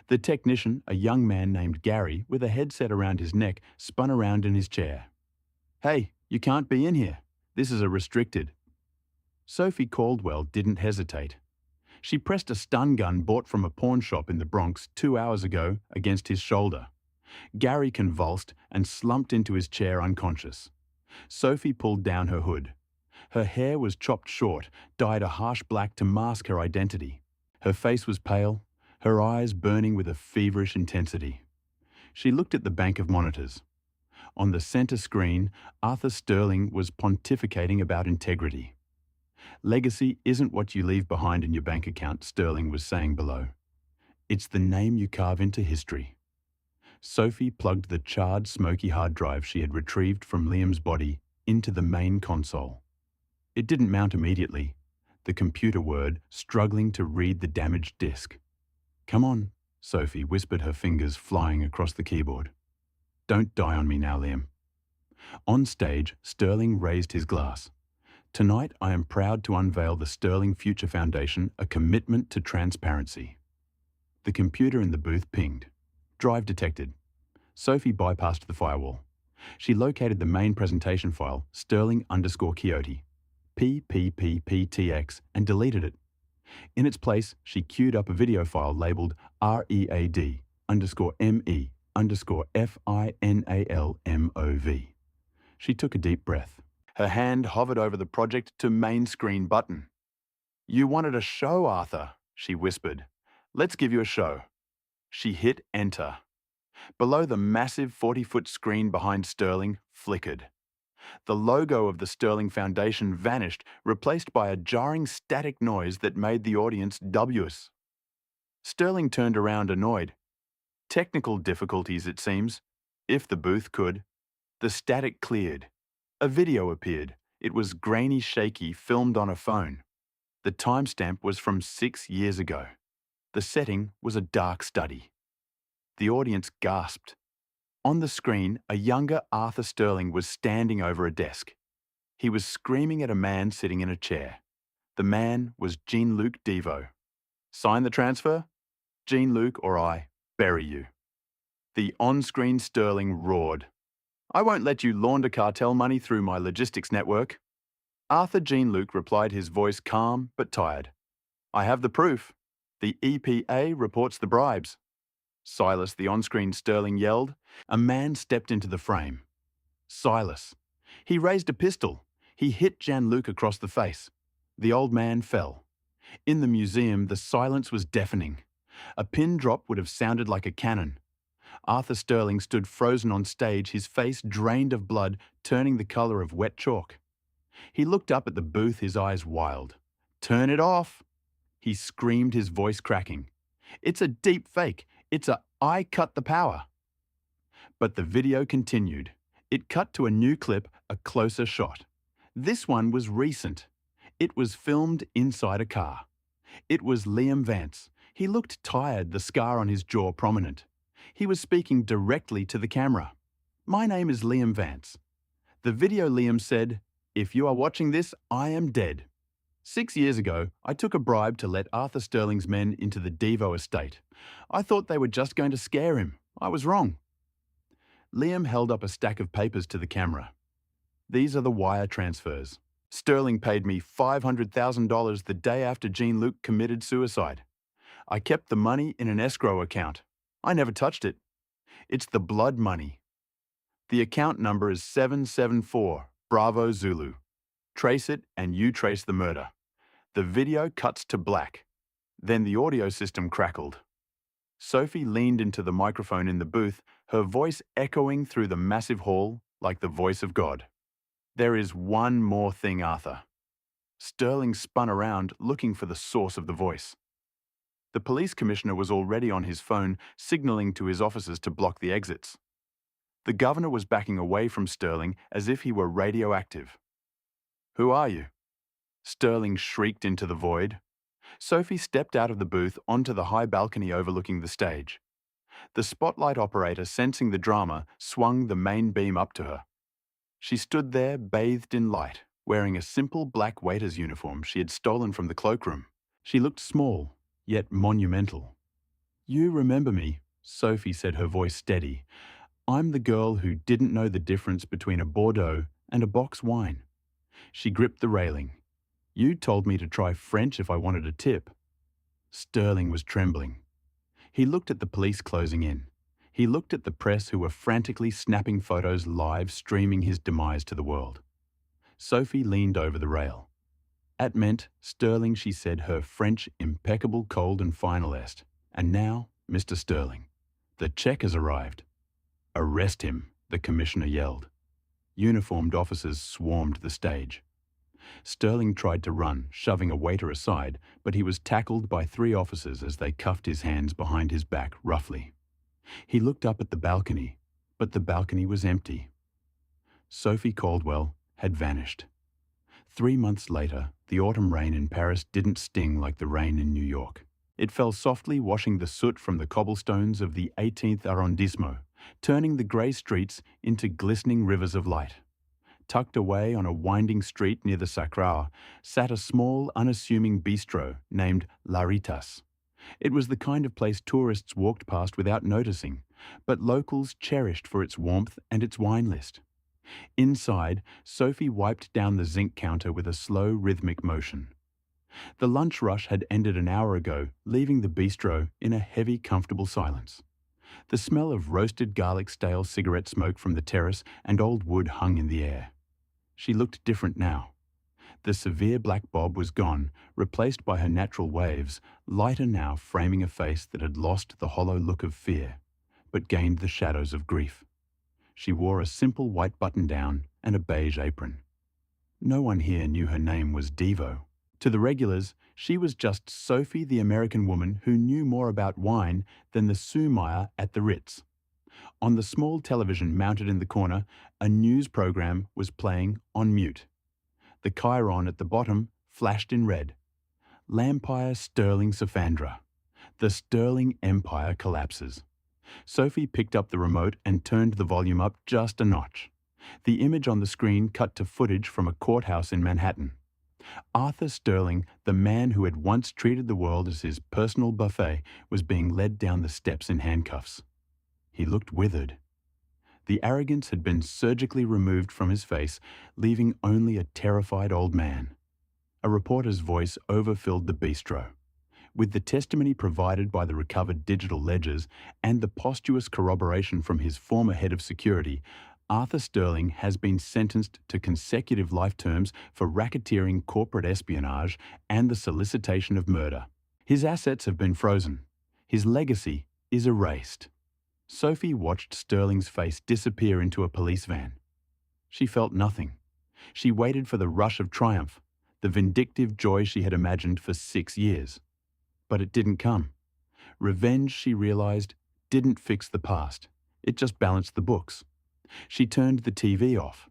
[SPEAKER 1] The technician, a young man named Gary with a headset around his neck, spun around in his chair. "Hey, you can't be in here. This is a restricted." Sophie Caldwell didn't hesitate. She pressed a stun gun bought from a pawn shop in the Bronx 2 hours ago against his shoulder. Gary convulsed and slumped into his chair unconscious. Sophie pulled down her hood. Her hair was chopped short, dyed a harsh black to mask her identity. Her face was pale, her eyes burning with a feverish intensity. She looked at the bank of monitors. On the center screen, Arthur Sterling was pontificating about integrity. "Legacy isn't what you leave behind in your bank account," Sterling was saying below. "It's the name you carve into history." Sophie plugged the charred, smoky hard drive she had retrieved from Liam's body into the main console. It didn't mount immediately, the computer whirred, struggling to read the damaged disk. "Come on," Sophie whispered, her fingers flying across the keyboard. "Don't die on me now, Liam." On stage, Sterling raised his glass. "Tonight, I am proud to unveil the Sterling Future Foundation, a commitment to transparency." The computer in the booth pinged. Drive detected. Sophie bypassed the firewall. She located the main presentation file, Sterling_Quixote, PPPPTX, and deleted it. In its place, she queued up a video file labeled READ_ME_FINALMOV. She took a deep breath. Her hand hovered over the project to main screen button. "You wanted a show, Arthur," she whispered. "Let's give you a show." She hit enter. Below, the massive 40-foot screen behind Sterling flickered. The logo of the Sterling Foundation vanished, replaced by a jarring static noise that made the audience dubious. Sterling turned around, annoyed. Technical difficulties, it seems. If the booth could. The static cleared. A video appeared. It was grainy, shaky, filmed on a phone. The timestamp was from 6 years ago. The setting was a dark study. The audience gasped. On the screen, a younger Arthur Sterling was standing over a desk. He was screaming at a man sitting in a chair. The man was Jean-Luc Devo. "Sign the transfer? Jean-Luc or I bury you." The on-screen Sterling roared. "I won't let you launder cartel money through my logistics network." Arthur Jean-Luc replied, his voice calm but tired. "I have the proof. The EPA reports the bribes." "Silas," the on-screen Sterling yelled. A man stepped into the frame. Silas. He raised a pistol. He hit Jean-Luc across the face. The old man fell. In the museum, the silence was deafening. A pin drop would have sounded like a cannon. Arthur Sterling stood frozen on stage, his face drained of blood, turning the colour of wet chalk. He looked up at the booth, his eyes wild. "Turn it off!" He screamed, his voice cracking. "It's a deep fake. It's a I cut the power." But the video continued. It cut to a new clip, a closer shot. This one was recent. It was filmed inside a car. It was Liam Vance. He looked tired, the scar on his jaw prominent. He was speaking directly to the camera. "My name is Liam Vance." The video Liam said, "If you are watching this, I am dead. 6 years ago, I took a bribe to let Arthur Sterling's men into the Devo estate. I thought they were just going to scare him. I was wrong." Liam held up a stack of papers to the camera. "These are the wire transfers. Sterling paid me $500,000 the day after Jean-Luc committed suicide. I kept the money in an escrow account. I never touched it. It's the blood money. The account number is 774, Bravo Zulu. Trace it and you trace the murder." The video cuts to black. Then the audio system crackled. Sophie leaned into the microphone in the booth, her voice echoing through the massive hall like the voice of God. "There is one more thing, Arthur." Sterling spun around, looking for the source of the voice. The police commissioner was already on his phone, signaling to his officers to block the exits. The governor was backing away from Sterling as if he were radioactive. "Who are you?" Sterling shrieked into the void. Sophie stepped out of the booth onto the high balcony overlooking the stage. The spotlight operator, sensing the drama, swung the main beam up to her. She stood there, bathed in light, wearing a simple black waiter's uniform she had stolen from the cloakroom. She looked small, yet monumental. "You remember me," Sophie said, her voice steady. "I'm the girl who didn't know the difference between a Bordeaux and a box wine." She gripped the railing. "You told me to try French if I wanted a tip." Sterling was trembling. He looked at the police closing in. He looked at the press who were frantically snapping photos live, streaming his demise to the world. Sophie leaned over the rail. "At meant, Sterling," she said, her French impeccable, cold and final est. "And now, Mr. Sterling, the check has arrived." "Arrest him," the commissioner yelled. Uniformed officers swarmed the stage. Sterling tried to run, shoving a waiter aside, but he was tackled by 3 officers as they cuffed his hands behind his back roughly. He looked up at the balcony, but the balcony was empty. Sophie Caldwell had vanished. 3 months later, the autumn rain in Paris didn't sting like the rain in New York. It fell softly, washing the soot from the cobblestones of the 18th arrondissement, turning the grey streets into glistening rivers of light. Tucked away on a winding street near the Sacrau sat a small, unassuming bistro named Laritas. It was the kind of place tourists walked past without noticing, but locals cherished for its warmth and its wine list. Inside, Sophie wiped down the zinc counter with a slow, rhythmic motion. The lunch rush had ended an hour ago, leaving the bistro in a heavy, comfortable silence. The smell of roasted garlic, stale cigarette smoke from the terrace and old wood hung in the air. She looked different now. The severe black bob was gone, replaced by her natural waves, lighter now, framing a face that had lost the hollow look of fear, but gained the shadows of grief. She wore a simple white button-down and a beige apron. No one here knew her name was Devo. To the regulars, she was just Sophie, the American woman who knew more about wine than the Sumaia at the Ritz. On the small television mounted in the corner, a news program was playing on mute. The chyron at the bottom flashed in red. Lampire Sterling Safandra. The Sterling Empire collapses. Sophie picked up the remote and turned the volume up just a notch. The image on the screen cut to footage from a courthouse in Manhattan. Arthur Sterling, the man who had once treated the world as his personal buffet, was being led down the steps in handcuffs. He looked withered. The arrogance had been surgically removed from his face, leaving only a terrified old man. A reporter's voice overfilled the bistro. With the testimony provided by the recovered digital ledgers and the posthumous corroboration from his former head of security, Arthur Sterling has been sentenced to consecutive life terms for racketeering, corporate espionage, and the solicitation of murder. His assets have been frozen. His legacy is erased. Sophie watched Sterling's face disappear into a police van. She felt nothing. She waited for the rush of triumph, the vindictive joy she had imagined for 6 years. But it didn't come. Revenge, she realized, didn't fix the past. It just balanced the books. She turned the TV off.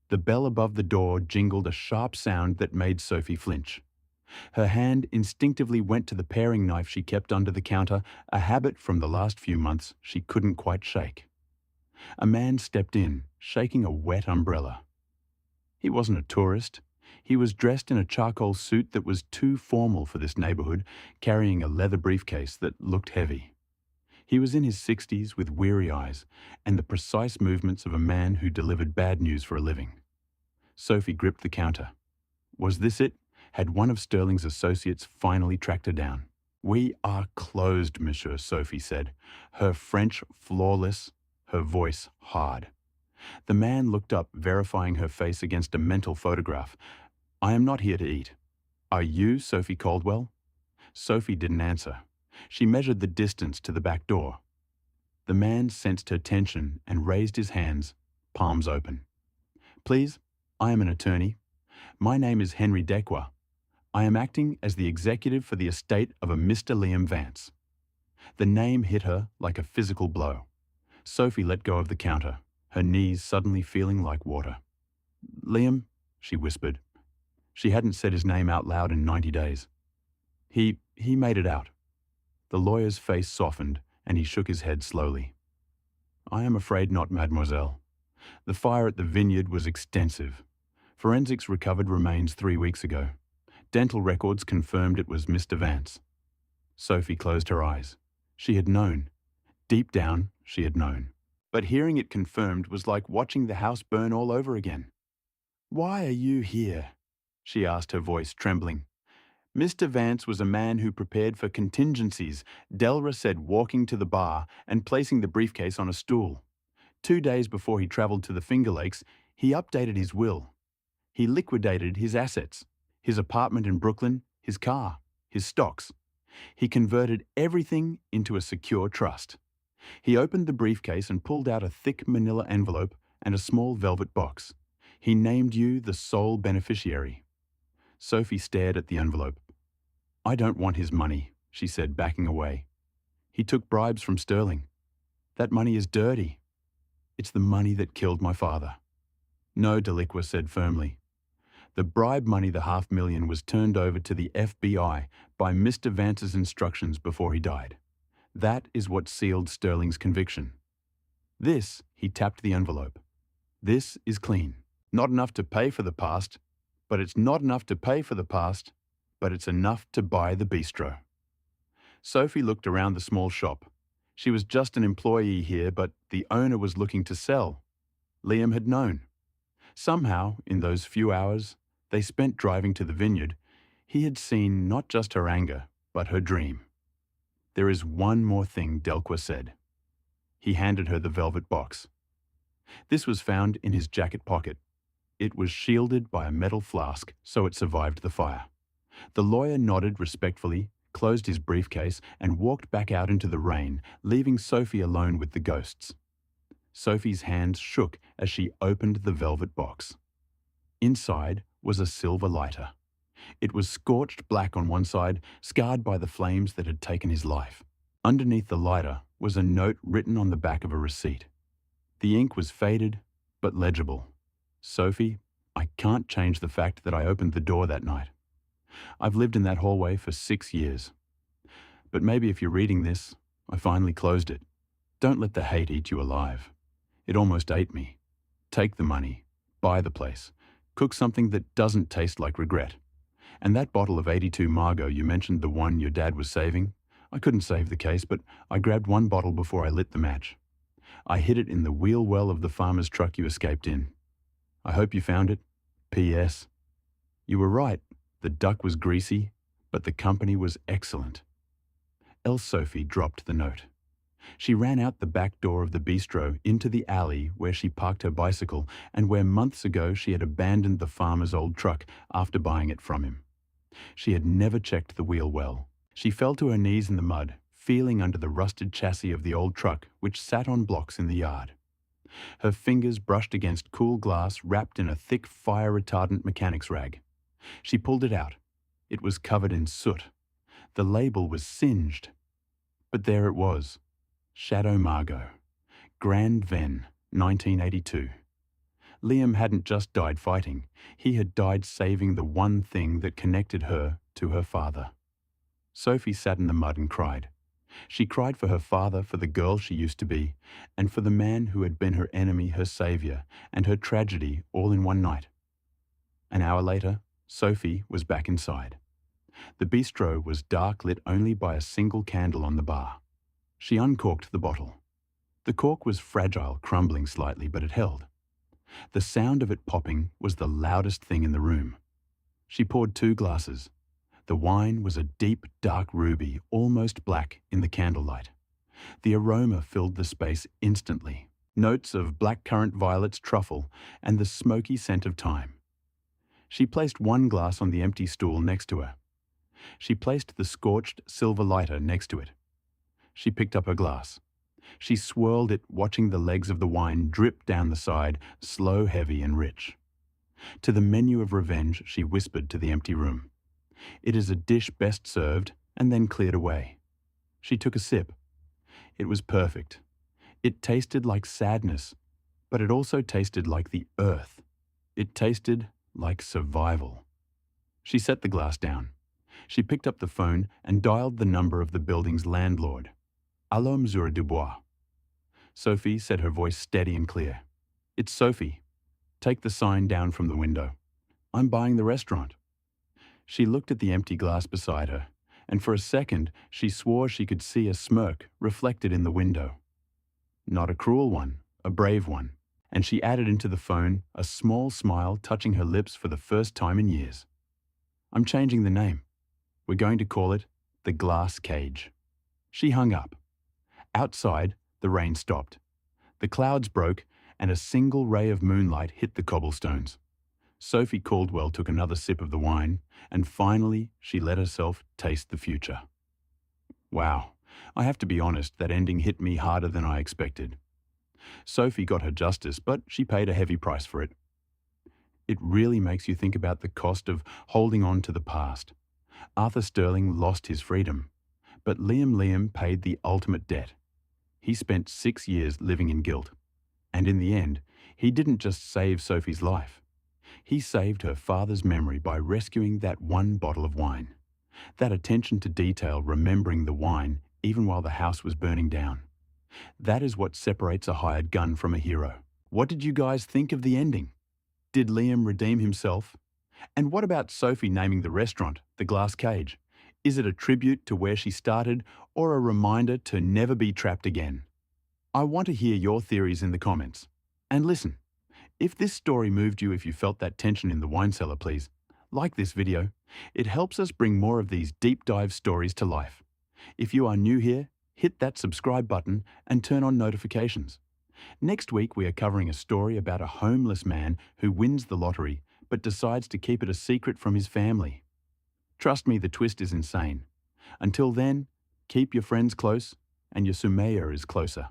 [SPEAKER 1] The bell above the door jingled a sharp sound that made Sophie flinch. Her hand instinctively went to the paring knife she kept under the counter, a habit from the last few months she couldn't quite shake. A man stepped in, shaking a wet umbrella. He wasn't a tourist. He was dressed in a charcoal suit that was too formal for this neighborhood, carrying a leather briefcase that looked heavy. He was in his 60s with weary eyes and the precise movements of a man who delivered bad news for a living. Sophie gripped the counter. Was this it? Had one of Sterling's associates finally tracked her down? "We are closed, monsieur," Sophie said, her French flawless, her voice hard. The man looked up, verifying her face against a mental photograph. "I am not here to eat." "Are you Sophie Caldwell?" Sophie didn't answer. She measured the distance to the back door. The man sensed her tension and raised his hands, palms open. "Please, I am an attorney. My name is Henry Dequa. I am acting as the executive for the estate of a Mr. Liam Vance." The name hit her like a physical blow. Sophie let go of the counter, her knees suddenly feeling like water. "Liam," she whispered. She hadn't said his name out loud in 90 days. He made it out. The lawyer's face softened, and he shook his head slowly. "I am afraid not, mademoiselle. The fire at the vineyard was extensive. Forensics recovered remains 3 weeks ago. Dental records confirmed it was Mr. Vance." Sophie closed her eyes. She had known. Deep down, she had known. But hearing it confirmed was like watching the house burn all over again. "Why are you here?" she asked, her voice trembling. "Mr. Vance was a man who prepared for contingencies," Delra said, walking to the bar and placing the briefcase on a stool. 2 days before he traveled to the Finger Lakes, he updated his will. He liquidated his assets, his apartment in Brooklyn, his car, his stocks. He converted everything into a secure trust. He opened the briefcase and pulled out a thick manila envelope and a small velvet box. He named you the sole beneficiary. Sophie stared at the envelope. "I don't want his money," she said, backing away. "He took bribes from Sterling. That money is dirty. It's the money that killed my father." "No," Deliqua said firmly. "The bribe money, the $500,000, was turned over to the FBI by Mr. Vance's instructions before he died. That is what sealed Sterling's conviction. This," he tapped the envelope. "This is clean. Not enough to pay for the past, but it's not enough to pay for the past, but it's enough to buy the bistro." Sophie looked around the small shop. She was just an employee here, but the owner was looking to sell. Liam had known. Somehow, in those few hours they spent driving to the vineyard, he had seen not just her anger, but her dream. "There is one more thing," Delqua said. He handed her the velvet box. This was found in his jacket pocket. It was shielded by a metal flask, so it survived the fire. The lawyer nodded respectfully, closed his briefcase, and walked back out into the rain, leaving Sophie alone with the ghosts. Sophie's hands shook as she opened the velvet box. Inside was a silver lighter. It was scorched black on one side, scarred by the flames that had taken his life. Underneath the lighter was a note written on the back of a receipt. The ink was faded, but legible. "Sophie, I can't change the fact that I opened the door that night. I've lived in that hallway for 6 years. But maybe if you're reading this, I finally closed it. Don't let the hate eat you alive. It almost ate me. Take the money, buy the place, cook something that doesn't taste like regret. And that bottle of 82 Margot you mentioned, the one your dad was saving, I couldn't save the case, but I grabbed one bottle before I lit the match. I hid it in the wheel well of the farmer's truck you escaped in. I hope you found it. P.S. You were right. The duck was greasy, but the company was excellent." Else Sophie dropped the note. She ran out the back door of the bistro into the alley where she parked her bicycle and where months ago she had abandoned the farmer's old truck after buying it from him. She had never checked the wheel well. She fell to her knees in the mud, feeling under the rusted chassis of the old truck which sat on blocks in the yard. Her fingers brushed against cool glass wrapped in a thick fire-retardant mechanic's rag. She pulled it out. It was covered in soot. The label was singed. But there it was. Shadow Margot. Grand Ven, 1982. Liam hadn't just died fighting. He had died saving the one thing that connected her to her father. Sophie sat in the mud and cried. She cried for her father, for the girl she used to be, and for the man who had been her enemy, her saviour, and her tragedy all in one night. An hour later, Sophie was back inside. The bistro was dark, lit only by a single candle on the bar. She uncorked the bottle. The cork was fragile, crumbling slightly, but it held. The sound of it popping was the loudest thing in the room. She poured 2 glasses. The wine was a deep, dark ruby, almost black in the candlelight. The aroma filled the space instantly. Notes of blackcurrant violets, truffle, and the smoky scent of thyme. She placed 1 glass on the empty stool next to her. She placed the scorched silver lighter next to it. She picked up her glass. She swirled it, watching the legs of the wine drip down the side, slow, heavy, and rich. To the menu of revenge, she whispered to the empty room. It is a dish best served, and then cleared away. She took a sip. It was perfect. It tasted like sadness, but it also tasted like the earth. It tasted like survival. She set the glass down. She picked up the phone and dialed the number of the building's landlord. Allô, Monsieur Dubois. Sophie said, her voice steady and clear. It's Sophie. Take the sign down from the window. I'm buying the restaurant. She looked at the empty glass beside her, and for a second she swore she could see a smirk reflected in the window. Not a cruel one, a brave one, and she added into the phone a small smile touching her lips for the first time in years. I'm changing the name. We're going to call it The Glass Cage. She hung up. Outside, the rain stopped. The clouds broke, and a single ray of moonlight hit the cobblestones. Sophie Caldwell took another sip of the wine, and finally she let herself taste the future. Wow, I have to be honest, that ending hit me harder than I expected. Sophie got her justice, but she paid a heavy price for it. It really makes you think about the cost of holding on to the past. Arthur Sterling lost his freedom, but Liam paid the ultimate debt. He spent 6 years living in guilt. And in the end, he didn't just save Sophie's life. He saved her father's memory by rescuing that 1 bottle of wine. That attention to detail, remembering the wine even while the house was burning down. That is what separates a hired gun from a hero. What did you guys think of the ending? Did Liam redeem himself? And what about Sophie naming the restaurant The Glass Cage? Is it a tribute to where she started or a reminder to never be trapped again? I want to hear your theories in the comments. And listen, if this story moved you, if you felt that tension in the wine cellar, please like this video. It helps us bring more of these deep dive stories to life. If you are new here, hit that subscribe button and turn on notifications. Next week, we are covering a story about a homeless man who wins the lottery but decides to keep it a secret from his family. Trust me, the twist is insane. Until then, keep your friends close and your Sumeya is closer.